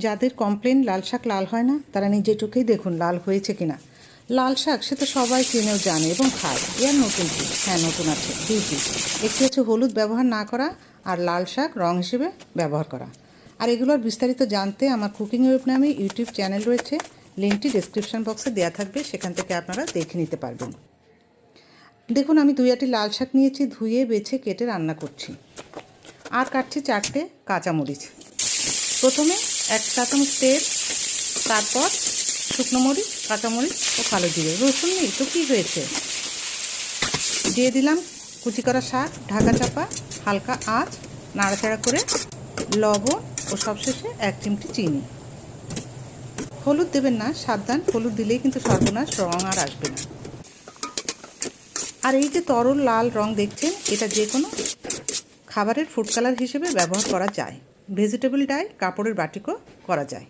যাদের কমপ্লেন লাল শাক লাল হয় না তারা নিজের চোখেই দেখুন লাল হয়েছে কিনা। লাল শাক সে তো সবাই কিনেও জানে এবং খায়, এর নতুন কি? হ্যাঁ, নতুন আছে দুইটি। একটি হচ্ছে হলুদ ব্যবহার না করা আর লাল শাক রং হিসেবে ব্যবহার করা। আর এগুলোর বিস্তারিত জানতে আমার কুকিং ওয়েব নামে ইউটিউব চ্যানেল রয়েছে, লিঙ্কটি ডেসক্রিপশন বক্সে দেওয়া থাকবে, সেখান থেকে আপনারা দেখে নিতে পারবেন। দেখুন আমি 2 আটি লাল শাক নিয়েছি, ধুয়ে বেছে কেটে রান্না করছি। আর কাটছি 4টে কাঁচামরিচ। প্রথমে 1 চা চামচ তেল, তারপর শুকনো মরিচ, কাঁচামরিচ ও কালো জিরে। রসুন নেই তো কী হয়েছে। দিয়ে দিলাম কুচি করা শাক, ঢাকা চাপা, হালকা আঁচ, নাড়াচাড়া করে লবণ ও সবশেষে 1 চিমটি চিনি। হলুদ দেবেন না, সাবধান, হলুদ দিলেই কিন্তু সর্বনাশ, রং আর আসবে না। আর এই যে তরল লাল রং দেখছেন, এটা যে কোনো খাবারের ফুড কালার হিসেবে ব্যবহার করা যায়। ভেজিটেবল ডাই কাপড়ের বাটিকও করা যায়।